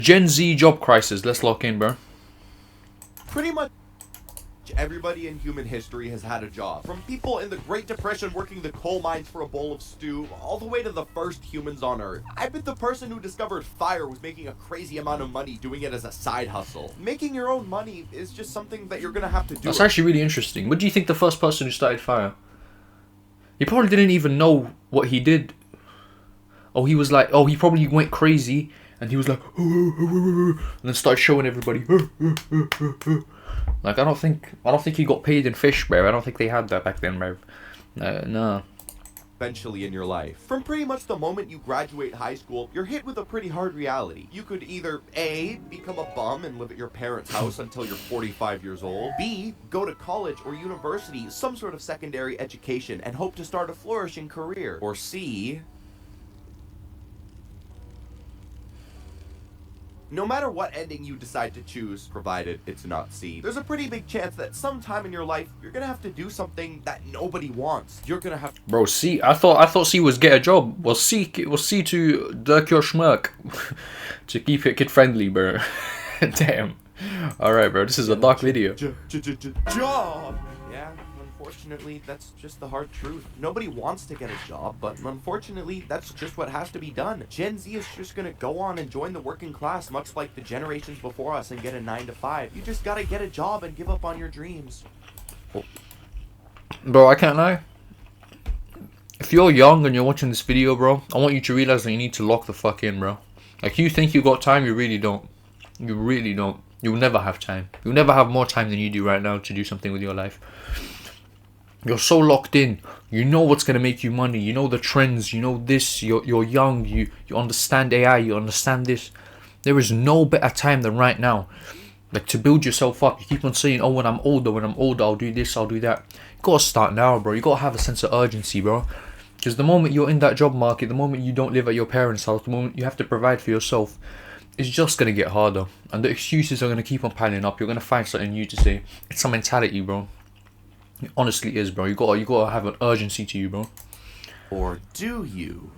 Gen Z job crisis. Let's lock in, bro. Pretty much everybody in human history has had a job. From people in the Great Depression working the coal mines for a bowl of stew, all the way to the first humans on Earth. I bet the person who discovered fire was making a crazy amount of money doing it as a side hustle. Making your own money is just something that you're gonna have to do. That's actually really interesting. What do you think the first person who started fire? He probably didn't even know what he did. Oh, he was like, oh, he probably went crazy. And he was like, and then started showing everybody. Like, I don't think he got paid in fish, bro. I don't think they had that back then, bro. No. Eventually in your life. From pretty much the moment you graduate high school, you're hit with a pretty hard reality. You could either A, become a bum and live at your parents' house until you're 45 years old. B, go to college or university, some sort of secondary education, and hope to start a flourishing career. Or C, no matter what ending you decide to choose, provided it's not C, there's a pretty big chance that sometime in your life, you're gonna have to do something that nobody wants. You're gonna have to... Bro, C, I thought C was get a job. Was C to dirk your schmuck. To keep it kid-friendly, bro. Damn. Alright, bro, this is a dark video. Job! Yeah, unfortunately, that's just the hard truth. Nobody wants to get a job, but unfortunately, that's just what has to be done. Gen Z is just gonna go on and join the working class, much like the generations before us, and get a 9 to 5. You just gotta get a job and give up on your dreams. Bro, I can't lie. If you're young and you're watching this video, bro, I want you to realize that you need to lock the fuck in, bro. Like, you think you got time, you really don't. You really don't. You'll never have time. You'll never have more time than you do right now to do something with your life. You're so locked in. You know what's going to make you money. You know the trends. You know this. You're young. You understand AI. You understand this. There is no better time than right now. Like, to build yourself up. You keep on saying, oh, when I'm older, I'll do this, I'll do that. You got to start now, bro. You got to have a sense of urgency, bro. Because the moment you're in that job market, the moment you don't live at your parents' house, the moment you have to provide for yourself, it's just going to get harder. And the excuses are going to keep on piling up. You're going to find something new to say. It's a mentality, bro. It honestly is, bro. You gotta have an urgency to you, bro. Or do you?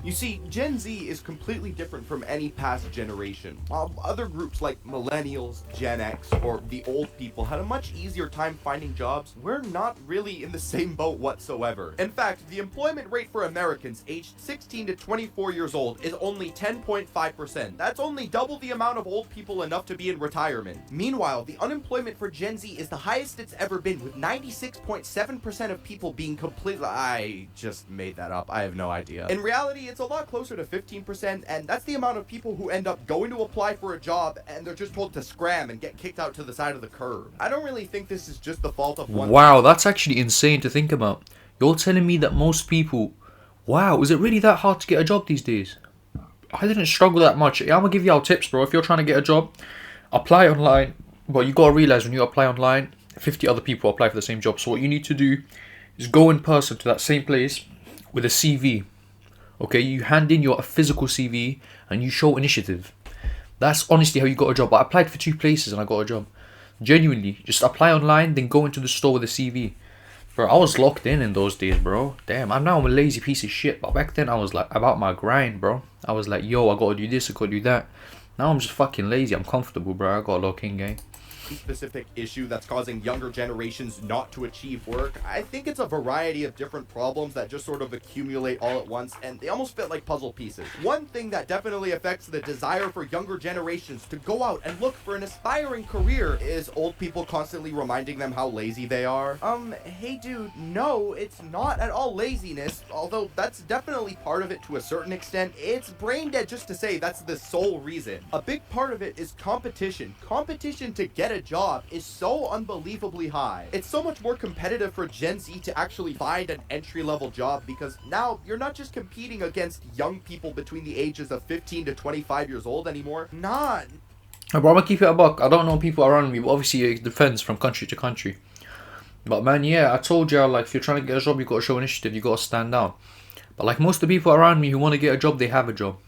You see, Gen Z is completely different from any past generation. While other groups like millennials, Gen X, or the old people had a much easier time finding jobs, we're not really in the same boat whatsoever. In fact, the employment rate for Americans aged 16 to 24 years old is only 10.5%. That's only double the amount of old people enough to be in retirement. Meanwhile, the unemployment for Gen Z is the highest it's ever been, with 96.7% of people being completely... I just made that up. I have no idea. In reality, it's a lot closer to 15%, and that's the amount of people who end up going to apply for a job and they're just told to scram and get kicked out to the side of the curb. I don't really think this is just the fault of one... Wow, that's actually insane to think about. You're telling me that most people... Wow, is it really that hard to get a job these days? I didn't struggle that much. Yeah, I'm gonna give you all tips, bro. If you're trying to get a job, apply online. But you gotta realize when you apply online, 50 other people apply for the same job. So what you need to do is go in person to that same place with a CV. Okay, you hand in your physical CV and you show initiative. That's honestly how you got a job. I applied for 2 places and I got a job. Genuinely, just apply online, then go into the store with a CV. Bro, I was locked in those days, bro. Damn, I'm a lazy piece of shit. But back then, I was like about my grind, bro. I was like, yo, I gotta do this, I gotta do that. Now I'm just fucking lazy. I'm comfortable, bro. I got a lock in, gang. Specific issue that's causing younger generations not to achieve work. I think it's a variety of different problems that just sort of accumulate all at once, and they almost fit like puzzle pieces. One thing that definitely affects the desire for younger generations to go out and look for an aspiring career is old people constantly reminding them how lazy they are. Hey dude, no, it's not at all laziness, although that's definitely part of it to a certain extent. It's brain dead just to say that's the sole reason. A big part of it is competition. Competition to get a job is so unbelievably high. It's so much more competitive for Gen Z to actually find an entry-level job, because now you're not just competing against young people between the ages of 15 to 25 years old anymore. Nah. Bro, I'm gonna keep it a buck. I don't know people around me, but obviously it depends from country to country. But man, yeah, I told you, like, if you're trying to get a job, you gotta show initiative, you gotta stand out. But like most of the people around me who want to get a job, they have a job.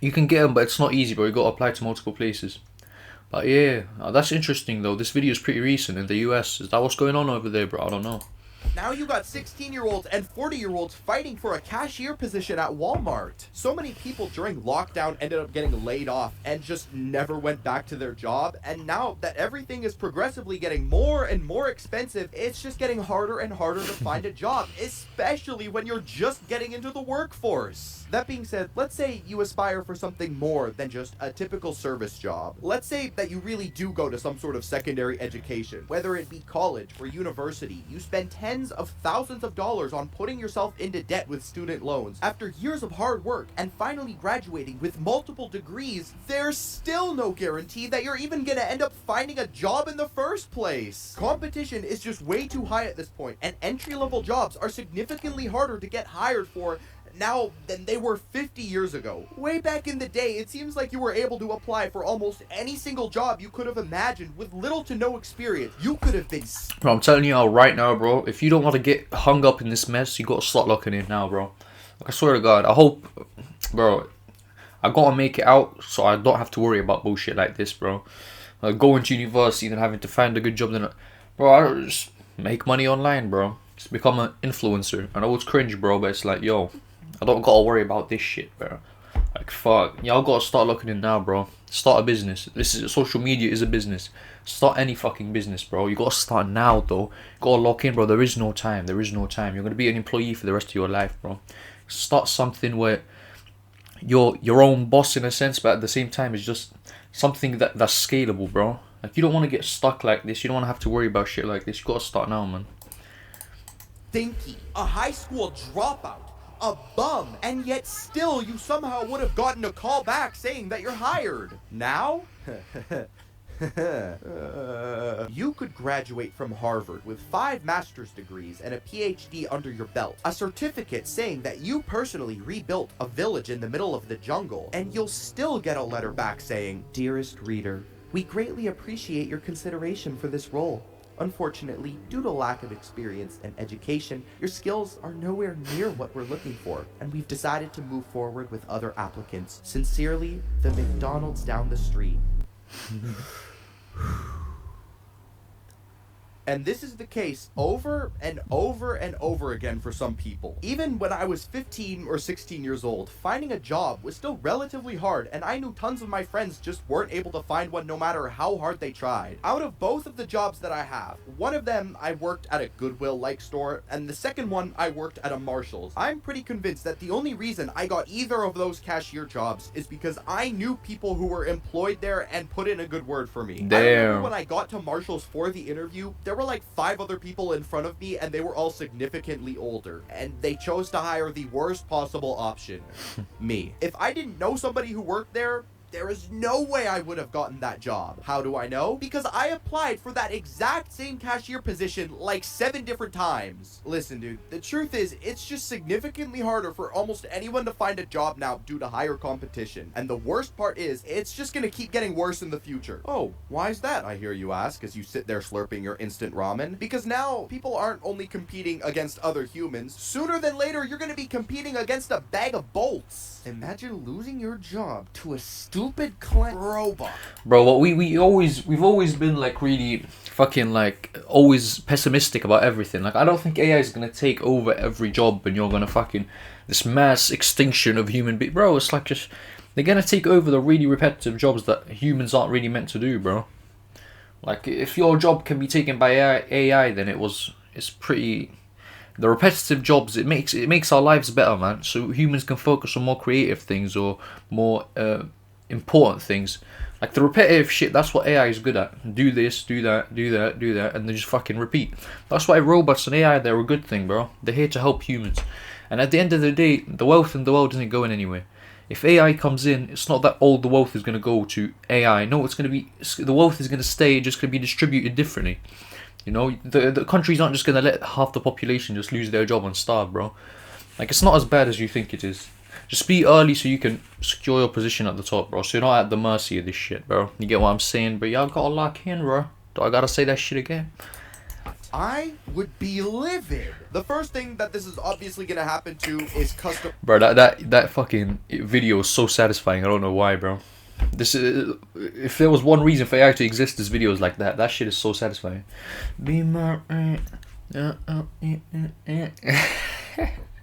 You can get them, but it's not easy, bro. You gotta apply to multiple places. But yeah, that's interesting though. This video is pretty recent in the US. Is that what's going on over there, bro? I don't know. Now you got 16-year-olds and 40-year-olds fighting for a cashier position at Walmart. So many people during lockdown ended up getting laid off and just never went back to their job. And now that everything is progressively getting more and more expensive, it's just getting harder and harder to find a job, especially when you're just getting into the workforce. That being said, let's say you aspire for something more than just a typical service job. Let's say that you really do go to some sort of secondary education, whether it be college or university. You spend tens of thousands of dollars on putting yourself into debt with student loans. After years of hard work and finally graduating with multiple degrees, there's still no guarantee that you're even gonna end up finding a job in the first place. Competition is just way too high at this point, and entry-level jobs are significantly harder to get hired for now than they were 50 years ago. Way back in the day, it seems like you were able to apply for almost any single job you could have imagined with little to no experience. You could have been... Bro, I'm telling you right now, bro, if you don't want to get hung up in this mess, you got to start locking in now, bro. Like, I swear to God, I hope, bro, I got to make it out so I don't have to worry about bullshit like this, bro. Like, going to university and having to find a good job, then, bro, I just make money online, bro. Just become an influencer. I know it's cringe, bro, but it's like, yo, I don't gotta worry about this shit, bro. Like, fuck. Y'all gotta start looking in now, bro. Start a business. Social media is a business. Start any fucking business, bro. You gotta start now, though. You gotta lock in, bro. There is no time. There is no time. You're gonna be an employee for the rest of your life, bro. Start something where you're your own boss in a sense, but at the same time, it's just something that's scalable, bro. Like, you don't want to get stuck like this. You don't want to have to worry about shit like this. You gotta start now, man. Stinky, a high school dropout, a bum, and yet still you somehow would have gotten a call back saying that you're hired. Now? You could graduate from Harvard with 5 master's degrees and a PhD under your belt, a certificate saying that you personally rebuilt a village in the middle of the jungle, and you'll still get a letter back saying, "Dearest reader, we greatly appreciate your consideration for this role. Unfortunately, due to lack of experience and education, your skills are nowhere near what we're looking for, and we've decided to move forward with other applicants. Sincerely, the McDonald's down the street." And this is the case over and over and over again for some people. Even when I was 15 or 16 years old, finding a job was still relatively hard, and I knew tons of my friends just weren't able to find one no matter how hard they tried. Out of both of the jobs that I have, one of them I worked at a Goodwill-like store, and the second one I worked at a Marshall's. I'm pretty convinced that the only reason I got either of those cashier jobs is because I knew people who were employed there and put in a good word for me. Damn. I remember when I got to Marshall's for the interview, there were like 5 other people in front of me, and they were all significantly older, and they chose to hire the worst possible option, me. If I didn't know somebody who worked there, there is no way I would have gotten that job. How do I know? Because I applied for that exact same cashier position like 7 different times. Listen, dude, the truth is, it's just significantly harder for almost anyone to find a job now due to higher competition. And the worst part is, it's just gonna keep getting worse in the future. Oh, why is that, I hear you ask, as you sit there slurping your instant ramen? Because now, people aren't only competing against other humans. Sooner than later, you're gonna be competing against a bag of bolts. Imagine losing your job to a stupid robot. Bro, what we've always been like really fucking like always pessimistic about everything. Like, I don't think AI is gonna take over every job and you're gonna fucking this mass extinction of human beings. Bro, it's like just they're gonna take over the really repetitive jobs that humans aren't really meant to do, bro. Like, if your job can be taken by AI, then it's pretty. The repetitive jobs, it makes our lives better, man. So humans can focus on more creative things or more important things. Like the repetitive shit, that's what AI is good at. Do this, do that, do that, do that, and they just fucking repeat. That's why robots and AI, they're a good thing, bro. They're here to help humans. And at the end of the day, the wealth in the world isn't going anywhere. If AI comes in, it's not that all the wealth is going to go to AI. No, the wealth is going to stay, just going to be distributed differently. You know, the countries aren't just going to let half the population just lose their job and starve, bro. Like, it's not as bad as you think it is. Just be early so you can secure your position at the top, bro. So you're not at the mercy of this shit, bro. You get what I'm saying? But y'all gotta lock in, bro. Do I gotta say that shit again? I would be livid. The first thing that this is obviously gonna happen to is custom. Bro, that fucking video is so satisfying. I don't know why, bro. This is, if there was one reason for AI to exist, this video is like that. That shit is so satisfying. Be my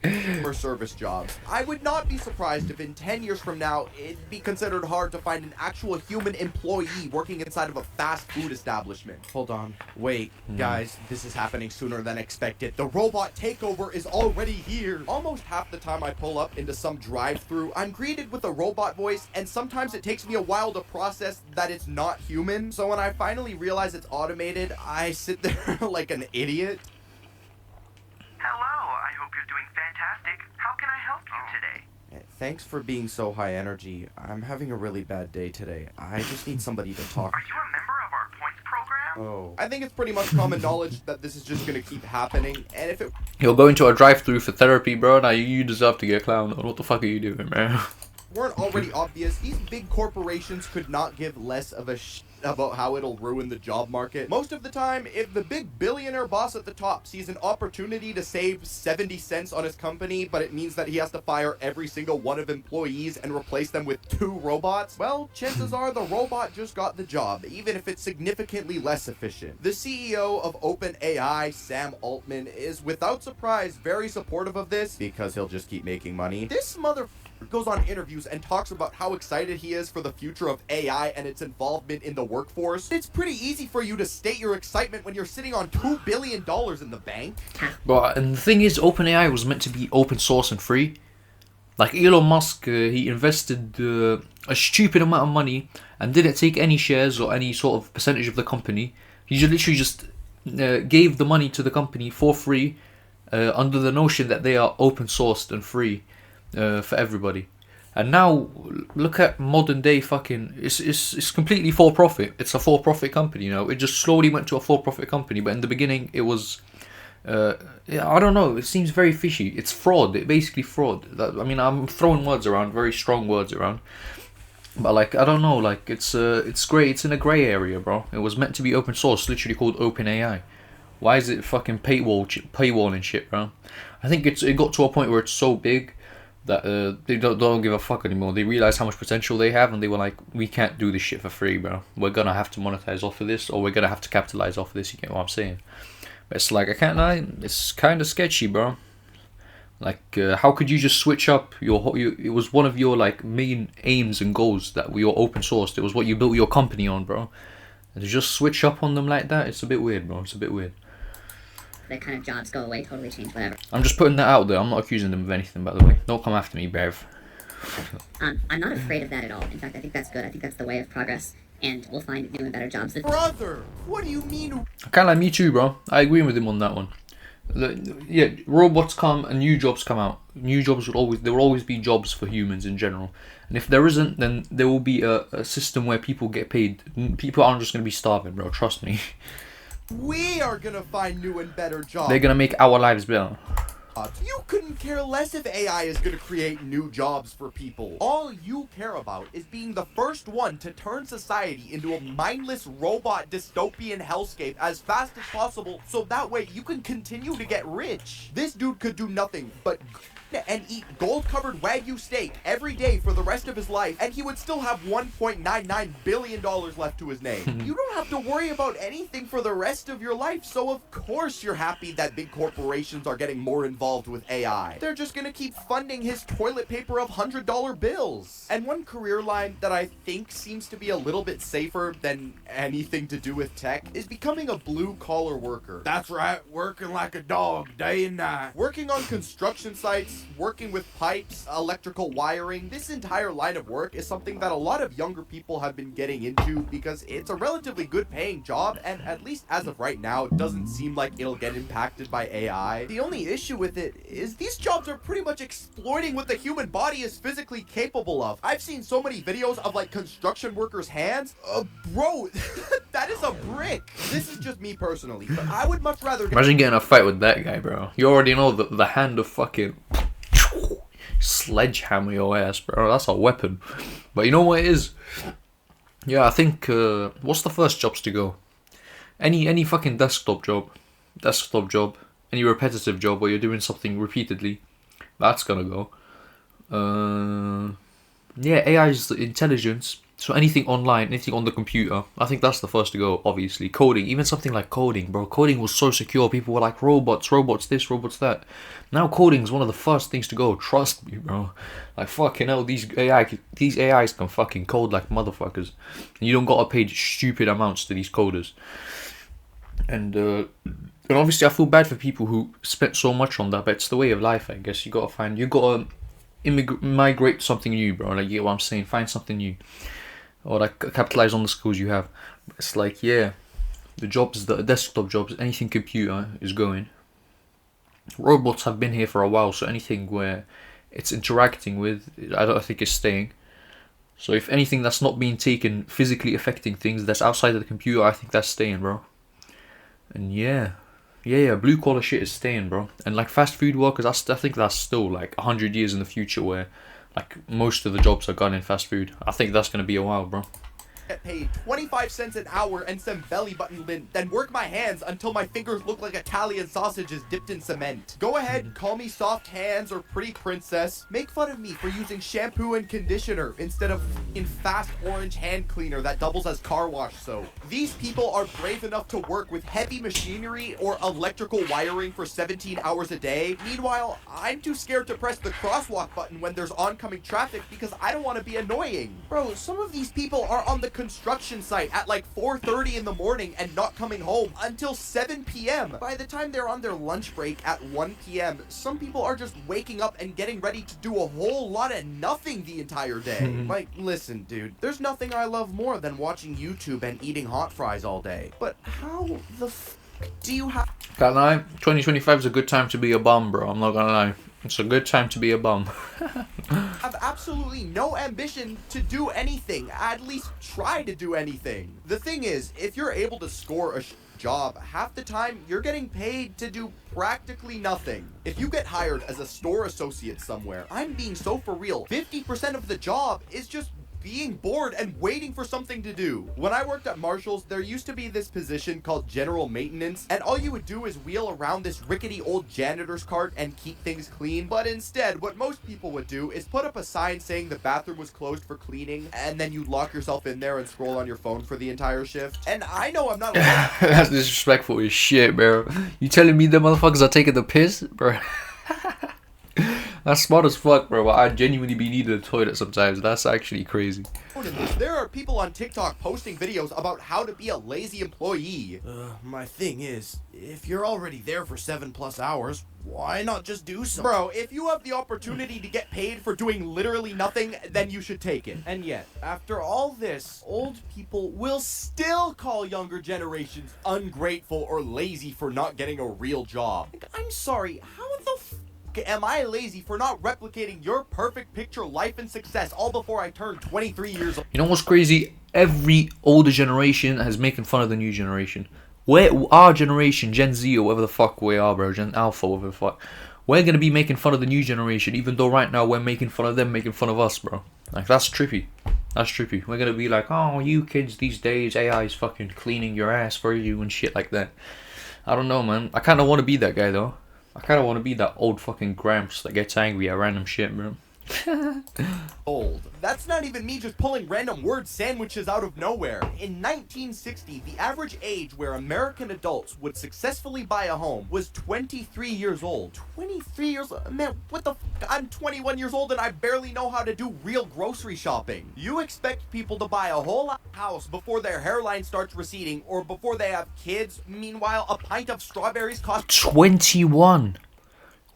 customer service jobs. I would not be surprised if in 10 years from now, it'd be considered hard to find an actual human employee working inside of a fast food establishment. Hold on. Wait, guys, this is happening sooner than expected. The robot takeover is already here. Almost half the time I pull up into some drive-thru, I'm greeted with a robot voice, and sometimes it takes me a while to process that it's not human. So when I finally realize it's automated, I sit there like an idiot. Hello, I hope you're doing fantastic. How can I help you today? Thanks for being so high energy. I'm having a really bad day today. I just need somebody to talk. Are you a member of our points program? Oh. I think it's pretty much common knowledge that this is just gonna keep happening, and if it You're going to a drive-thru for therapy, bro. Now you deserve to get clowned. What the fuck are you doing, man? weren't already obvious, these big corporations could not give less of a about how it'll ruin the job market. Most of the time, if the big billionaire boss at the top sees an opportunity to save 70 cents on his company, but it means that he has to fire every single one of employees and replace them with 2 robots, well, chances are the robot just got the job, even if it's significantly less efficient. The CEO of OpenAI, Sam Altman, is without surprise very supportive of this because he'll just keep making money. This mother goes on interviews and talks about how excited he is for the future of AI and its involvement in the workforce. It's pretty easy for you to state your excitement when you're sitting on $2 billion in the bank. But and the thing is, OpenAI was meant to be open source and free. Like Elon Musk, he invested a stupid amount of money and didn't take any shares or any sort of percentage of the company. He just literally just gave the money to the company for free, under the notion that they are open sourced and free for everybody. And now look at modern day fucking it's completely for profit. It's a for profit company, you know. It just slowly went to a for profit company, but in the beginning it was yeah, I don't know, it seems very fishy. It's fraud. It basically fraud. I mean, I'm throwing words around, very strong words around. But like, I don't know, like it's grey, it's in a grey area, bro. It was meant to be open source, literally called OpenAI. Why is it fucking paywall and shit, bro? I think it got to a point where it's so big that they don't give a fuck anymore. They realize how much potential they have, and they were like, we can't do this shit for free, bro. We're gonna have to monetize off of this, or we're gonna have to capitalize off of this. You get what I'm saying? But it's like, I can't lie, it's kind of sketchy, bro. Like, how could you just switch up it was one of your like main aims and goals that we were open sourced. It was what you built your company on, bro. And to just switch up on them like that, it's a bit weird, bro. It's a bit weird. The kind of jobs go away, totally change, whatever. I'm just putting that out there. I'm not accusing them of anything, by the way. Don't come after me, Bev. I'm not afraid of that at all. In fact, I think that's good. I think that's the way of progress, and we'll find new and better jobs. Brother, what do you mean? Kind of like me too, bro. I agree with him on that one. Yeah, robots come and new jobs come out. New jobs there will always be jobs for humans in general. And if there isn't, then there will be a system where people get paid. People aren't just gonna be starving, bro. Trust me. We are gonna find new and better jobs. They're gonna make our lives better. You couldn't care less if AI is gonna create new jobs for people. All you care about is being the first one to turn society into a mindless robot dystopian hellscape as fast as possible, so that way you can continue to get rich. This dude could do nothing but and eat gold-covered Wagyu steak every day for the rest of his life, and he would still have $1.99 billion left to his name. You don't have to worry about anything for the rest of your life, so of course you're happy that big corporations are getting more involved with AI. They're just gonna keep funding his toilet paper of $100 bills. And one career line that I think seems to be a little bit safer than anything to do with tech is becoming a blue-collar worker. That's right, working like a dog day and night. Working on construction sites, working with pipes, electrical wiring, this entire line of work is something that a lot of younger people have been getting into because it's a relatively good paying job, and at least as of right now, it doesn't seem like it'll get impacted by AI. The only issue with it is these jobs are pretty much exploiting what the human body is physically capable of. I've seen so many videos of like construction workers' hands. Bro, that is a brick. This is just me personally, but I would much rather Imagine getting a fight with that guy, bro. You already know the hand of fucking sledgehammer your ass, bro. That's a weapon. But you know what it is? Yeah, I think what's the first jobs to go? Any fucking desktop job, any repetitive job where you're doing something repeatedly, that's gonna go. Yeah, AI's intelligence So anything online, anything on the computer, I think that's the first to go, obviously. Coding, even something like coding, bro. Coding was so secure. People were like, robots this, robots that. Now coding is one of the first things to go. Trust me, bro. Like, fucking hell, these AIs can fucking code like motherfuckers. And you don't gotta pay stupid amounts to these coders. And obviously I feel bad for people who spent so much on that, but it's the way of life, I guess. You gotta migrate to something new, bro. Like, you get what I'm saying? Find something new. Or like capitalize on the skills you have. It's like, yeah, the jobs, the desktop jobs, anything computer is going. Robots have been here for a while, so anything where it's interacting with, I don't think it's staying. So if anything that's not being taken, physically affecting things that's outside of the computer, I think that's staying, bro. And yeah, blue collar shit is staying, bro. And like fast food workers, I think that's still like 100 years in the future where like most of the jobs are gone in fast food. I think that's gonna be a while, bro. Get paid 25 cents an hour and some belly button lint, then work my hands until my fingers look like Italian sausages dipped in cement. Go ahead, call me soft hands or pretty princess. Make fun of me for using shampoo and conditioner instead of in fast orange hand cleaner that doubles as car wash soap. These people are brave enough to work with heavy machinery or electrical wiring for 17 hours a day. Meanwhile, I'm too scared to press the crosswalk button when there's oncoming traffic because I don't want to be annoying. Bro, some of these people are on the construction site at like 4:30 in the morning and not coming home until 7 p.m. By the time they're on their lunch break at 1 p.m., some people are just waking up and getting ready to do a whole lot of nothing the entire day. Like, listen, dude, there's nothing I love more than watching YouTube and eating hot fries all day. But how the f do you have... Can't lie, 2025 is a good time to be a bum, bro. I'm not gonna lie. It's a good time to be a bum. have absolutely no ambition to do anything, at least try to do anything. The thing is, if you're able to score a job, half the time you're getting paid to do practically nothing. If you get hired as a store associate somewhere, I'm being so for real, 50% of the job is just being bored and waiting for something to do. When I worked at Marshall's, there used to be this position called general maintenance, and all you would do is wheel around this rickety old janitor's cart and keep things clean. But instead, what most people would do is put up a sign saying the bathroom was closed for cleaning, and then you lock yourself in there and scroll on your phone for the entire shift. And I know I'm not That's disrespectful as shit, bro. You telling me the motherfuckers are taking the piss, bro? That's smart as fuck, bro. I genuinely be needing a toilet sometimes. That's actually crazy. There are people on TikTok posting videos about how to be a lazy employee. My thing is, if you're already there for 7+ hours, why not just do something? Bro, if you have the opportunity to get paid for doing literally nothing, then you should take it. And yet, after all this, old people will still call younger generations ungrateful or lazy for not getting a real job. Like, I'm sorry, how the f am I lazy for not replicating your perfect picture life and success all before I turn 23 years old? You know what's crazy? Every older generation has making fun of the new generation. Our generation, Gen Z or whatever the fuck we are, bro, Gen Alpha, whatever the fuck, we're gonna be making fun of the new generation, even though right now we're making fun of them, making fun of us, bro. Like, that's trippy. That's trippy. We're gonna be like, oh, you kids these days, AI is fucking cleaning your ass for you and shit like that. I don't know, man. I kind of want to be that guy, though. I kind of want to be that old fucking gramps that gets angry at random shit, bro. Old. That's not even me just pulling random word sandwiches out of nowhere. In 1960, the average age where American adults would successfully buy a home was 23 years old. 23 years old? Man, what the f? I'm 21 years old and I barely know how to do real grocery shopping. You expect people to buy a whole house before their hairline starts receding or before they have kids. Meanwhile, a pint of strawberries costs 21.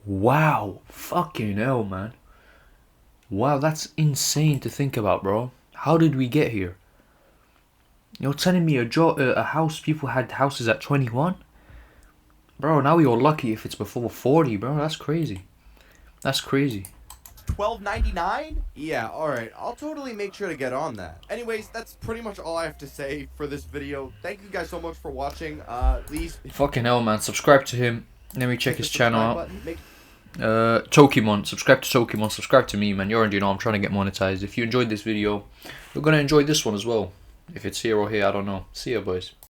Wow. Fucking hell, man. Wow, that's insane to think about, bro. How did we get here? You're telling me a house, people had houses at 21? Bro, now you're lucky if it's before 40, bro. That's crazy. That's crazy. $12.99? Yeah, alright. I'll totally make sure to get on that. Anyways, that's pretty much all I have to say for this video. Thank you guys so much for watching. Please... Fucking hell, man. Subscribe to him. Let me check his channel out. Tokimon, subscribe to Tokimon, subscribe to me, man. You already know I'm trying to get monetized. If you enjoyed this video, you're gonna enjoy this one as well. If it's here or here, I don't know. See ya, boys.